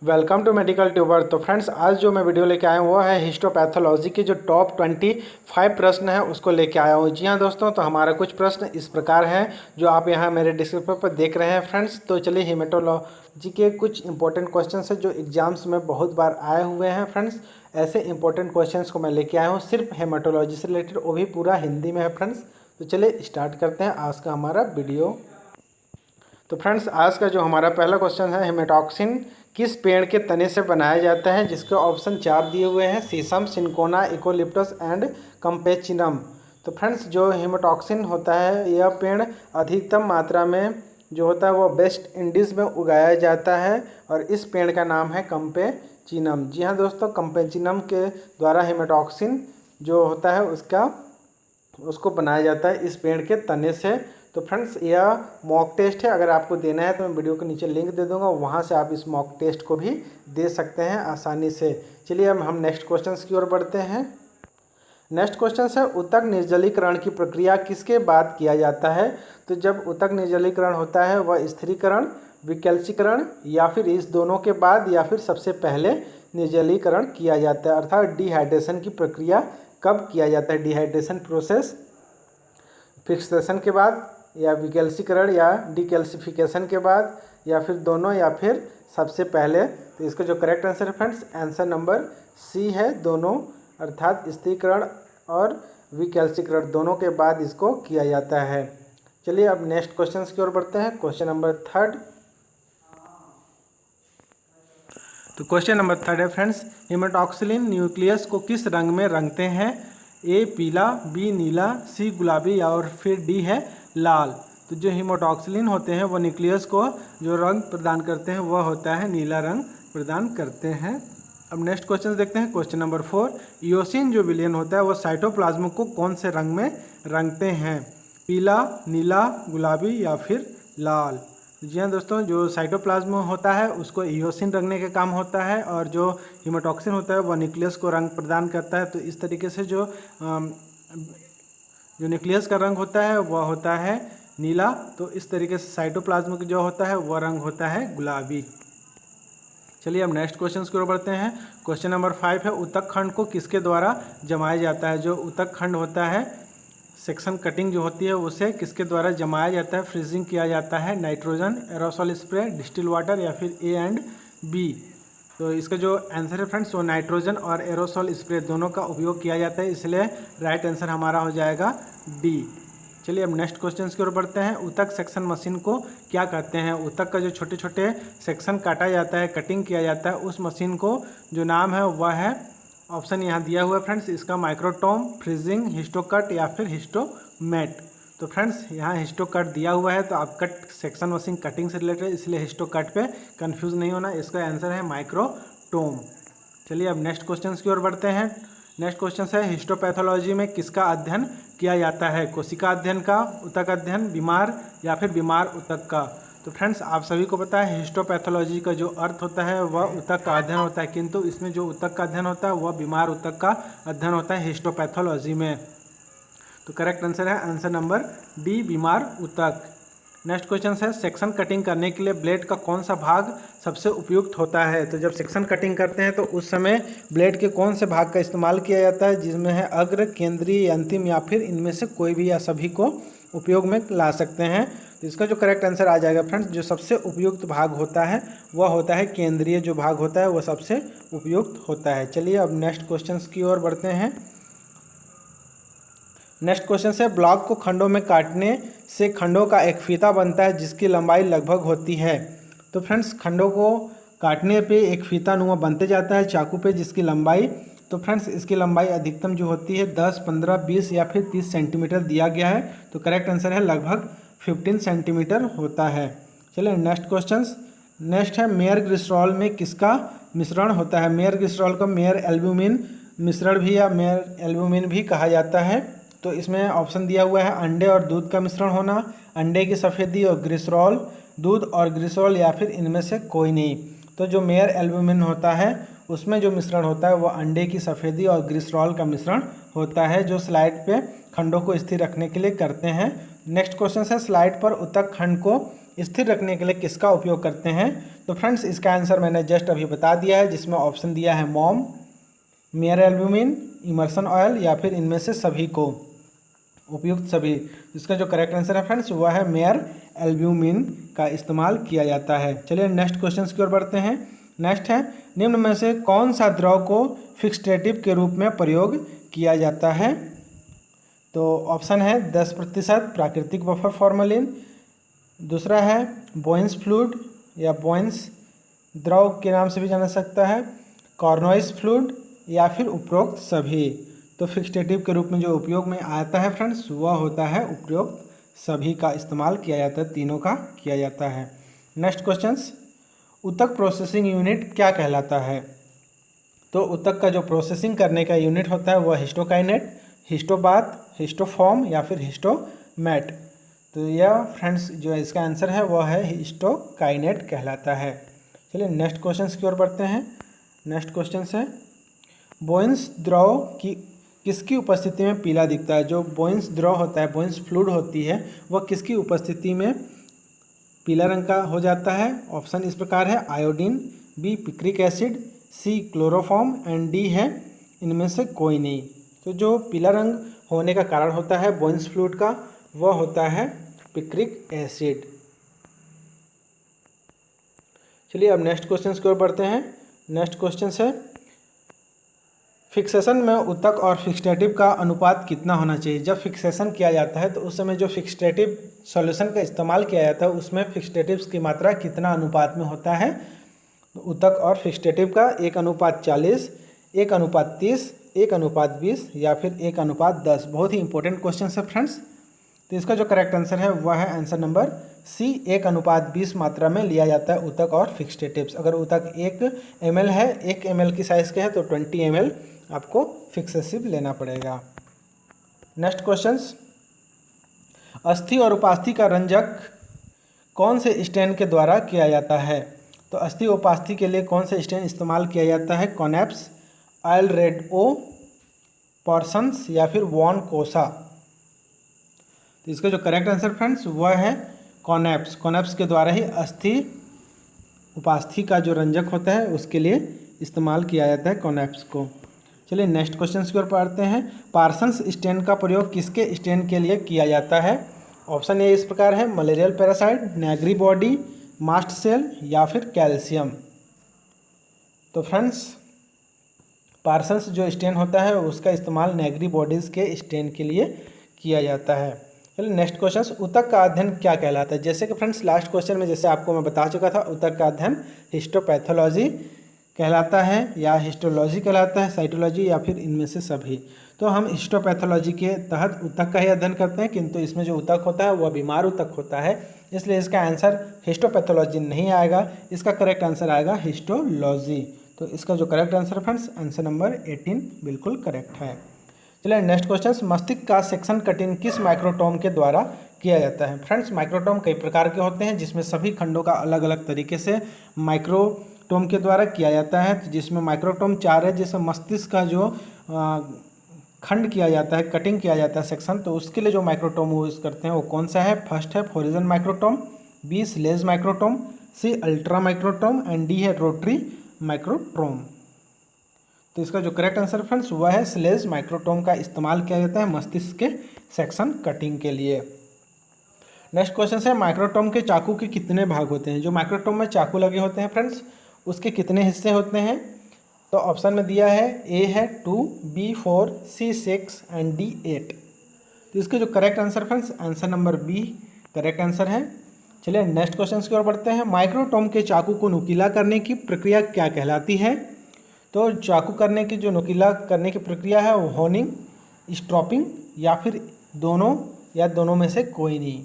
Welcome to medical tuber. तो friends, आज जो मैं वीडियो लेके आया हूँ वो है हिस्टोपैथोलॉजी के जो टॉप 25 प्रश्न हैं उसको लेके आया हूँ। जी हाँ दोस्तों, तो हमारा कुछ प्रश्न इस प्रकार हैं जो आप यहाँ मेरे डिस्क्रिप्शन पर देख रहे हैं फ्रेंड्स। तो चलिए, हेमेटोलॉजी के कुछ इंपॉर्टेंट क्वेश्चन हैं जो एग्जाम्स में बहुत बार आए हुए हैं फ्रेंड्स। ऐसे इंपॉर्टेंट क्वेश्चन को मैं लेके आया हूँ सिर्फ हेमेटोलॉजी से रिलेटेड, वो भी पूरा हिंदी में है फ्रेंड्स। तो चलिए स्टार्ट करते हैं आज का हमारा वीडियो। तो फ्रेंड्स, आज का जो हमारा पहला क्वेश्चन है, हेमेटॉक्सिन किस पेड़ के तने से बनाया जाता है, जिसके ऑप्शन 4 दिए हुए हैं, शीशम, सिनकोना, इकोलिप्टस एंड कैम्पेचिनम। तो फ्रेंड्स, जो हेमेटॉक्सिन होता है यह पेड़ अधिकतम मात्रा में जो होता है वो वेस्ट इंडीज़ में उगाया जाता है और इस पेड़ का नाम है कैम्पेचिनम। जी हाँ दोस्तों, कैम्पेचिनम के द्वारा हेमेटॉक्सिन जो होता है उसको बनाया जाता है इस पेड़ के तने से। तो फ्रेंड्स, यह मॉक टेस्ट है, अगर आपको देना है तो मैं वीडियो के नीचे लिंक दे दूंगा, वहाँ से आप इस मॉक टेस्ट को भी दे सकते हैं आसानी से। चलिए अब हम नेक्स्ट क्वेश्चन की ओर बढ़ते हैं। नेक्स्ट क्वेश्चन है, ऊतक निर्जलीकरण की प्रक्रिया किसके बाद किया जाता है। तो जब ऊतक निर्जलीकरण होता है वह स्थिरीकरण, विकलसीकरण या फिर इस दोनों के बाद या फिर सबसे पहले निर्जलीकरण किया जाता है, अर्थात डिहाइड्रेशन की प्रक्रिया कब किया जाता है। डिहाइड्रेशन प्रोसेस फिक्सेशन के बाद या विकलसीकरण या डिकैल्सिफिकेशन के बाद या फिर दोनों या फिर सबसे पहले। तो इसका जो करेक्ट आंसर है फ्रेंड्स, आंसर नंबर सी है, दोनों, अर्थात स्थिरीकरण और विकलसीकरण दोनों के बाद इसको किया जाता है। चलिए अब नेक्स्ट क्वेश्चन की ओर बढ़ते हैं। Question number 3। तो क्वेश्चन नंबर 3 है फ्रेंड्स, हेमेटॉक्सिलिन न्यूक्लियस को किस रंग में रंगते हैं। ए पीला, बी नीला, सी गुलाबी और फिर डी है लाल। तो जो हेमेटॉक्सिलिन होते हैं वो न्यूक्लियस को जो रंग प्रदान करते हैं वह होता है नीला रंग प्रदान करते हैं। अब नेक्स्ट क्वेश्चन देखते हैं। क्वेश्चन नंबर 4, इयोसिन जो विलयन होता है वो साइटोप्लाज्म को कौन से रंग में रंगते हैं। पीला, नीला, गुलाबी या फिर लाल। जी हाँ दोस्तों, जो साइटोप्लाज्म होता है उसको इयोसिन रंगने का काम होता है और जो हीमेटॉक्सिन होता है वह न्यूक्लियस को रंग प्रदान करता है। तो इस तरीके से जो न्यूक्लियस का रंग होता है वह होता है नीला। तो इस तरीके से साइटोप्लाज्म का जो होता है वह रंग होता है गुलाबी। चलिए अब नेक्स्ट क्वेश्चन की ओर बढ़ते हैं। क्वेश्चन नंबर 5 है, ऊतक खंड को किसके द्वारा जमाया जाता है। जो ऊतक खंड होता है, सेक्शन कटिंग जो होती है उसे किसके द्वारा जमाया जाता है, फ्रीजिंग किया जाता है। Nitrogen, aerosol spray, distil water या फिर ए एंड बी। तो इसका जो आंसर है फ्रेंड्स वो नाइट्रोजन और एरोसोल स्प्रे दोनों का उपयोग किया जाता है, इसलिए राइट आंसर हमारा हो जाएगा डी। चलिए अब नेक्स्ट क्वेश्चन की ओर बढ़ते हैं। ऊतक सेक्शन मशीन को क्या कहते हैं। ऊतक का जो छोटे छोटे सेक्शन काटा जाता है, कटिंग किया जाता है, उस मशीन को जो नाम है वह है, ऑप्शन यहाँ दिया हुआ है फ्रेंड्स, इसका माइक्रोटोम, फ्रीजिंग, हिस्टोकट या फिर हिस्टोमेट। तो फ्रेंड्स यहाँ हिस्टोकट दिया हुआ है, तो आप कट सेक्शन मशीन कटिंग से रिलेटेड, इसलिए हिस्टोकट पे कंफ्यूज नहीं होना, इसका आंसर है माइक्रोटोम। चलिए अब नेक्स्ट क्वेश्चन की ओर बढ़ते हैं। नेक्स्ट क्वेश्चन है, हिस्टोपैथोलॉजी में किसका अध्ययन किया जाता है। कोशिका अध्ययन का, ऊतक अध्ययन, बीमार या फिर बीमार ऊतक का। तो फ्रेंड्स, आप सभी को पता है हिस्टोपैथोलॉजी का जो अर्थ होता है वह ऊतक का अध्ययन होता है, किंतु इसमें जो ऊतक का अध्ययन होता है वह बीमार ऊतक का अध्ययन होता है हिस्टोपैथोलॉजी में। तो करेक्ट आंसर है आंसर नंबर डी, बीमार ऊतक। नेक्स्ट क्वेश्चन है, सेक्शन कटिंग करने के लिए ब्लेड का कौन सा भाग सबसे उपयुक्त होता है। तो जब सेक्शन कटिंग करते हैं तो उस समय ब्लेड के कौन से भाग का इस्तेमाल किया जाता है, जिसमें है अग्र, केंद्रीय, अंतिम या फिर इनमें से कोई भी या सभी को उपयोग में ला सकते हैं। तो इसका जो करेक्ट आंसर आ जाएगा फ्रेंड्स, जो सबसे उपयुक्त भाग होता है वह होता है केंद्रीय, जो भाग होता है वह सबसे उपयुक्त होता है। चलिए अब नेक्स्ट क्वेश्चन की ओर बढ़ते हैं। नेक्स्ट क्वेश्चन है, ब्लॉक को खंडों में काटने से खंडों का एक फीता बनता है जिसकी लंबाई लगभग होती है। तो फ्रेंड्स, खंडों को काटने पे एक फीता नुमा बनते जाता है चाकू पे, जिसकी लंबाई, तो फ्रेंड्स इसकी लंबाई अधिकतम जो होती है 10, 15, 20 या फिर 30 सेंटीमीटर दिया गया है। तो करेक्ट आंसर है लगभग 15 सेंटीमीटर होता है। चलिए नेक्स्ट क्वेश्चन। नेक्स्ट है, मेयर ग्लिसरॉल में किसका मिश्रण होता है। मेयर ग्लिसरॉल को मेयर एल्ब्यूमिन मिश्रण भी या मेयर एल्ब्यूमिन भी कहा जाता है। तो इसमें ऑप्शन दिया हुआ है, अंडे और दूध का मिश्रण होना, अंडे की सफ़ेदी और ग्लिसरॉल, दूध और ग्लिसरॉल या फिर इनमें से कोई नहीं। तो जो मेयर एल्ब्यूमिन होता है उसमें जो मिश्रण होता है वो अंडे की सफ़ेदी और ग्लिसरॉल का मिश्रण होता है, जो स्लाइड पे खंडों को स्थिर रखने के लिए करते हैं। नेक्स्ट क्वेश्चन है, स्लाइड पर ऊतक खंड को स्थिर रखने के लिए किसका उपयोग करते हैं? तो फ्रेंड्स इसका आंसर मैंने जस्ट अभी बता दिया है, जिसमें ऑप्शन दिया है मोम, मेयर एल्ब्यूमिन, इमर्सन ऑयल या फिर इनमें से सभी को, उपयुक्त सभी। इसका जो करेक्ट आंसर है फ्रेंड्स वह है मेयर एल्ब्यूमिन का इस्तेमाल किया जाता है। चलिए नेक्स्ट क्वेश्चन की ओर बढ़ते हैं। नेक्स्ट है, निम्न में से कौन सा द्रव को फिक्सटेटिव के रूप में प्रयोग किया जाता है? तो ऑप्शन है 10% प्राकृतिक बफर फॉर्मेलिन, दूसरा है बोइंस फ्लूइड या बोइंस द्रव के नाम से भी जाना सकता है, कॉर्नोइस फ्लूइड या फिर उपरोक्त सभी। तो फिक्सटेटिव के रूप में जो उपयोग में आता है फ्रेंड्स वह होता है उपरोक्त सभी का इस्तेमाल किया जाता है, तीनों का किया जाता है। नेक्स्ट क्वेश्चंस, ऊतक प्रोसेसिंग यूनिट क्या कहलाता है? तो ऊतक का जो प्रोसेसिंग करने का यूनिट होता है वह हिस्टोकाइनेट, हिस्टोबाथ, हिस्टोफॉर्म या फिर हिस्टोमेट। तो यह फ्रेंड्स जो इसका आंसर है वह है हिस्टोकाइनेट कहलाता है। चलिए नेक्स्ट क्वेश्चन की ओर बढ़ते हैं। नेक्स्ट क्वेश्चन है, बोइंस द्रव की किसकी उपस्थिति में पीला दिखता है? जो बोइंस द्रव होता है, बोइंस फ्लूइड होती है, वह किसकी उपस्थिति में पीला रंग का हो जाता है? ऑप्शन इस प्रकार है, iodine, B picric acid, C chloroform and D है इनमें से कोई नहीं। तो जो पीला रंग होने का कारण होता है बोइंस फ्लूइड का वह होता है पिक्रिक एसिड। चलिए अब नेक्स्ट क्वेश्चन की ओर बढ़ते हैं। नेक्स्ट क्वेश्चन है, फिक्सेशन में ऊतक और फिक्सटेटिव का अनुपात कितना होना चाहिए? जब फिक्सेशन किया जाता है तो उस समय जो फिक्सटेटिव सॉल्यूशन का इस्तेमाल किया जाता है उसमें फिक्सटेटिव्स की मात्रा कितना अनुपात में होता है? ऊतक और फिक्सटेटिव का 1:40, 1:30, 1:20 या फिर 1:10। बहुत ही इंपॉर्टेंट क्वेश्चन है फ्रेंड्स। तो इसका जो करेक्ट आंसर है वह है आंसर नंबर सी, 1:20 मात्रा में लिया जाता है ऊतक और फिक्सटेटिव्स। अगर ऊतक 1 ml है, 1 ml की साइज़ के है तो 20 ml आपको फिक्सेसिव लेना पड़ेगा। नेक्स्ट क्वेश्चंस, अस्थि और उपास्थि का रंजक कौन से स्टेन के द्वारा किया जाता है? तो अस्थि उपास्थि के लिए कौन सा स्टेन इस्तेमाल किया जाता है? कॉनेप्स, आयल रेड ओ, पॉर्सन्स या फिर वॉन कोसा। तो इसका जो करेक्ट आंसर फ्रेंड्स वह है कॉनेप्स। कॉनेप्स के द्वारा ही अस्थि उपास्थि का जो रंजक होता है उसके लिए इस्तेमाल किया जाता है कॉनेप्स को। चलिए नेक्स्ट क्वेश्चन की ओर पढ़ते हैं। पार्सन्स स्टेन का प्रयोग किसके स्टेन के लिए किया जाता है? ऑप्शन ए इस प्रकार है, malarial parasite, Negri body, mast cell या फिर कैल्शियम। तो फ्रेंड्स पार्सन्स जो स्टेन होता है उसका इस्तेमाल नेग्री बॉडीज़ के स्टेन के लिए किया जाता है। चलिए नेक्स्ट क्वेश्चन, ऊतक का अध्ययन क्या कहलाता है? जैसे कि फ्रेंड्स लास्ट क्वेश्चन में जैसे आपको मैं बता चुका था, ऊतक का अध्ययन हिस्टोपैथोलॉजी कहलाता है या हिस्टोलॉजी कहलाता है, साइटोलॉजी या फिर इनमें से सभी। तो हम हिस्टोपैथोलॉजी के तहत ऊतक का ही अध्ययन करते हैं, किंतु इसमें जो ऊतक होता है वह बीमार ऊतक होता है, इसलिए इसका आंसर हिस्टोपैथोलॉजी नहीं आएगा। इसका करेक्ट आंसर आएगा हिस्टोलॉजी। तो इसका जो करेक्ट आंसर है फ्रेंड्स आंसर नंबर 18 बिल्कुल करेक्ट है। चलिए नेक्स्ट क्वेश्चन, मस्तिष्क का सेक्शन कटिंग किस माइक्रोटोम के द्वारा किया जाता है? फ्रेंड्स माइक्रोटोम कई प्रकार के होते हैं जिसमें सभी खंडों का अलग अलग तरीके से माइक्रोटोम के द्वारा किया जाता है। तो जिसमें माइक्रोटोम 4 है, जिसमें मस्तिष्क का जो खंड किया जाता है, कटिंग किया जाता है सेक्शन, तो उसके लिए जो माइक्रोटोम यूज़ करते हैं वो कौन सा है? फर्स्ट है freezing microtome, B sledge microtome, C ultra microtome and D है रोटरी माइक्रोटोम। तो इसका जो करेक्ट आंसर फ्रेंड्स वह है स्लेज माइक्रोटोम का इस्तेमाल किया जाता है मस्तिष्क के सेक्शन कटिंग के लिए। नेक्स्ट क्वेश्चन है, माइक्रोटोम के चाकू के कितने भाग होते हैं? जो माइक्रोटोम में चाकू लगे होते हैं फ्रेंड्स उसके कितने हिस्से होते हैं? तो ऑप्शन में दिया है, ए है 2, बी 4, सी 6 एंड डी 8। तो इसके जो correct answer friends answer number B correct answer है। चलिए नेक्स्ट क्वेश्चन की ओर बढ़ते हैं। माइक्रोटोम के चाकू को नुकीला करने की प्रक्रिया क्या कहलाती है? तो चाकू करने की जो नुकीला करने की प्रक्रिया है वो होनिंग, स्ट्रॉपिंग या फिर दोनों या दोनों में से कोई नहीं।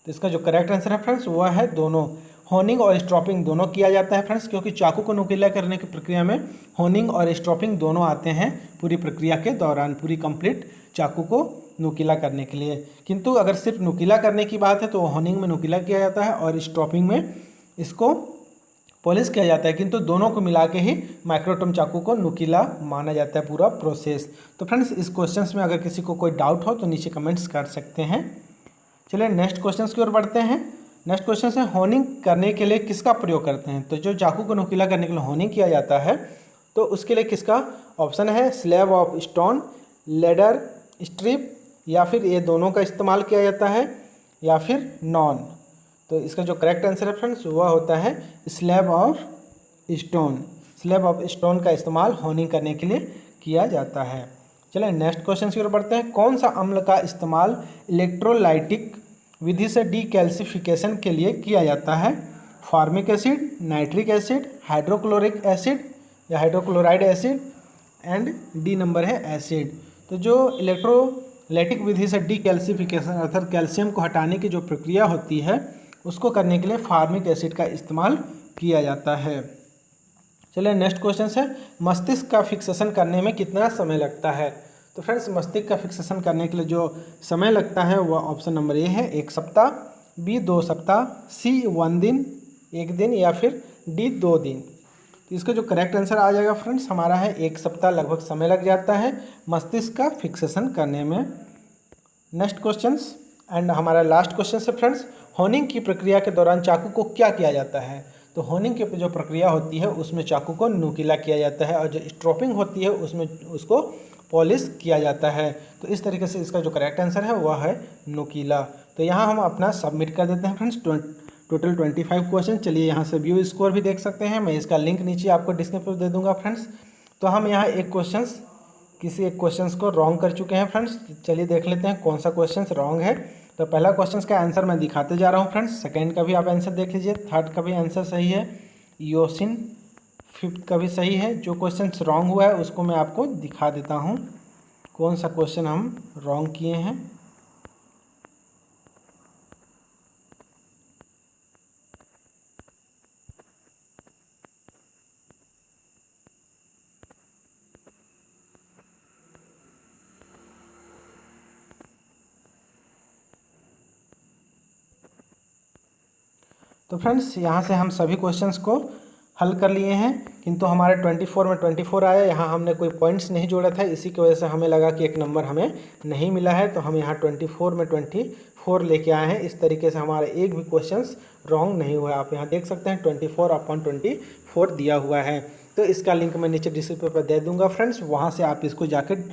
तो इसका जो करेक्ट आंसर है फ्रेंड्स वह है दोनों। होनिंग और स्ट्रॉपिंग दोनों किया जाता है फ्रेंड्स, क्योंकि चाकू को नुकीला करने की प्रक्रिया में होनिंग और स्ट्रॉपिंग दोनों आते हैं पूरी प्रक्रिया के दौरान, पूरी कंप्लीट चाकू को नुकीला करने के लिए। किंतु अगर सिर्फ नुकीला करने की बात है तो होनिंग में नुकीला किया जाता है और स्ट्रॉपिंग में इसको पॉलिश किया जाता है, किंतु दोनों को मिला के ही माइक्रोटोम चाकू को नुकीला माना जाता है पूरा प्रोसेस। तो फ्रेंड्स इस क्वेश्चन में अगर किसी को कोई डाउट हो तो नीचे कमेंट्स कर सकते हैं। चलिए नेक्स्ट क्वेश्चन की ओर बढ़ते हैं। नेक्स्ट क्वेश्चन है होनिंग करने के लिए किसका प्रयोग करते हैं। तो जो चाकू को नुकीला करने के लिए होनिंग किया जाता है तो उसके लिए किसका ऑप्शन है, slab of stone, ladder strip, या फिर ये दोनों का इस्तेमाल किया जाता है, या फिर नॉन। तो इसका जो करेक्ट आंसर है फ्रेंड्स वह होता है slab of stone. Slab of stone का इस्तेमाल होनिंग करने के लिए किया जाता है। चलिए नेक्स्ट क्वेश्चन की ओर बढ़ते हैं। कौन सा अम्ल का इस्तेमाल इलेक्ट्रोलाइटिक विधि से डीकैल्सिफिकेशन के लिए किया जाता है। Formic acid, nitric acid, hydrochloric acid या hydrochloride acid, and D number है एसिड। तो जो इलेक्ट्रोलाइटिक विधि से डीकैल्सिफिकेशन अर्थात कैल्शियम को हटाने की जो प्रक्रिया होती है उसको करने के लिए फॉर्मिक एसिड का इस्तेमाल किया जाता है। चलिए नेक्स्ट क्वेश्चन है मस्तिष्क का फिक्सेशन करने में कितना समय लगता है। तो फ्रेंड्स मस्तिष्क का फिक्सेशन करने के लिए जो समय लगता है वह ऑप्शन नंबर ए है 1 सप्ताह, बी 2 सप्ताह, सी 1 दिन 1 दिन, या फिर डी 2 दिन। तो इसका जो करेक्ट आंसर आ जाएगा फ्रेंड्स हमारा है 1 सप्ताह लगभग समय लग जाता है मस्तिष्क का फिक्सेशन करने में। नेक्स्ट क्वेश्चन एंड हमारा लास्ट क्वेश्चन है फ्रेंड्स, होनिंग की प्रक्रिया के दौरान चाकू को क्या किया जाता है। तो होनिंग की जो प्रक्रिया होती है उसमें चाकू को नुकीला किया जाता है और जो स्ट्रोपिंग होती है उसमें उसको पॉलिश किया जाता है। तो इस तरीके से इसका जो करेक्ट आंसर है वह है नुकीला। तो यहाँ हम अपना सबमिट कर देते हैं फ्रेंड्स टोटल 25 क्वेश्चन। चलिए यहाँ से व्यू स्कोर भी देख सकते हैं, मैं इसका लिंक नीचे आपको डिस्क्रिप्शन दे दूँगा फ्रेंड्स। तो हम यहाँ किसी एक क्वेश्चन को रॉन्ग कर चुके हैं फ्रेंड्स। चलिए देख लेते हैं कौन सा क्वेश्चन रॉन्ग है। तो पहला क्वेश्चन का आंसर मैं दिखाते जा रहा हूँ फ्रेंड्स, सेकंड का भी आप आंसर देख लीजिए, थर्ड का भी आंसर सही है, योसिन फिफ्थ का भी सही है। जो क्वेश्चन रॉन्ग हुआ है उसको मैं आपको दिखा देता हूँ कौन सा क्वेश्चन हम रॉन्ग किए हैं। तो फ्रेंड्स यहाँ से हम सभी क्वेश्चंस को हल कर लिए हैं, किंतु हमारे 24 में 24 आया। यहाँ हमने कोई पॉइंट्स नहीं जोड़ा था, इसी की वजह से हमें लगा कि एक नंबर हमें नहीं मिला है। तो हम यहाँ 24 में 24 लेके आए हैं। इस तरीके से हमारा एक भी क्वेश्चंस रॉन्ग नहीं हुआ है। आप यहाँ देख सकते हैं 24/24 दिया हुआ है। तो इसका लिंक मैं नीचे डिस्क्रिप्शन पर दे दूँगा फ्रेंड्स, वहाँ से आप इसको जाकर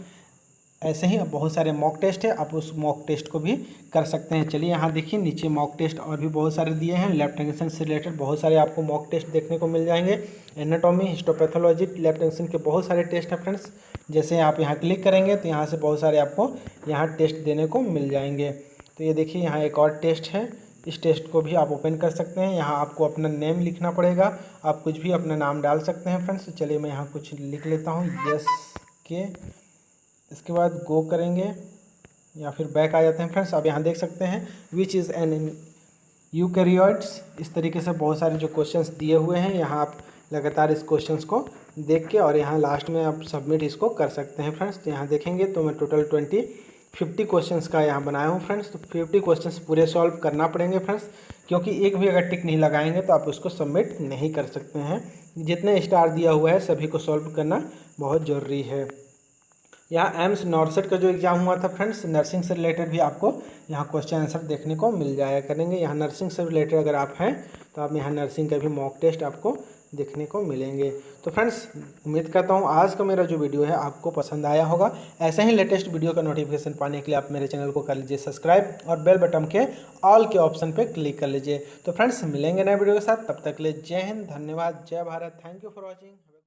ऐसे ही बहुत सारे मॉक टेस्ट है, आप उस मॉक टेस्ट को भी कर सकते हैं। चलिए यहाँ देखिए नीचे मॉक टेस्ट और भी बहुत सारे दिए हैं। लेफ्ट एक्शन से रिलेटेड बहुत सारे आपको मॉक टेस्ट देखने को मिल जाएंगे। एनाटॉमी, हिस्टोपैथोलॉजी, लेफ्ट एक्शन के बहुत सारे टेस्ट हैं फ्रेंड्स। जैसे आप यहाँ क्लिक करेंगे तो यहाँ से बहुत सारे आपको यहाँ टेस्ट देने को मिल जाएंगे। तो ये देखिए यहाँ एक और टेस्ट है, इस टेस्ट को भी आप ओपन कर सकते हैं। यहाँ आपको अपना नेम लिखना पड़ेगा, आप कुछ भी अपना नाम डाल सकते हैं फ्रेंड्स। चलिए मैं यहाँ कुछ लिख लेता हूँ, यस के, इसके बाद गो करेंगे या फिर बैक आ जाते हैं फ्रेंड्स। आप यहाँ देख सकते हैं विच इज़ एन यूकैरियोट्स। इस तरीके से बहुत सारे जो क्वेश्चंस दिए हुए हैं, यहाँ आप लगातार इस क्वेश्चंस को देख के और यहाँ लास्ट में आप सबमिट इसको कर सकते हैं फ्रेंड्स। तो यहाँ देखेंगे तो मैं टोटल 50 क्वेश्चंस का यहाँ बनाया हूँ फ्रेंड्स। तो 50 क्वेश्चंस पूरे सॉल्व करना पड़ेंगे फ्रेंड्स, क्योंकि एक भी अगर टिक नहीं लगाएंगे तो आप उसको सबमिट नहीं कर सकते हैं। जितने स्टार दिया हुआ है सभी को सॉल्व करना बहुत ज़रूरी है। यहाँ एम्स नॉर्सेट का जो एग्ज़ाम हुआ था फ्रेंड्स, नर्सिंग से रिलेटेड भी आपको यहाँ क्वेश्चन आंसर देखने को मिल जाया करेंगे। यहाँ नर्सिंग से रिलेटेड अगर आप हैं तो आप यहाँ नर्सिंग का भी मॉक टेस्ट आपको देखने को मिलेंगे। तो फ्रेंड्स उम्मीद करता हूँ आज का मेरा जो वीडियो है आपको पसंद आया होगा। ऐसे ही लेटेस्ट वीडियो का नोटिफिकेशन पाने के लिए आप मेरे चैनल को कर लीजिए सब्सक्राइब और बेल बटन के ऑल के ऑप्शन पर क्लिक कर लीजिए। तो फ्रेंड्स मिलेंगे नए वीडियो के साथ, तब तक के लिए जय हिंद, धन्यवाद, जय Bharat, thank you for watching.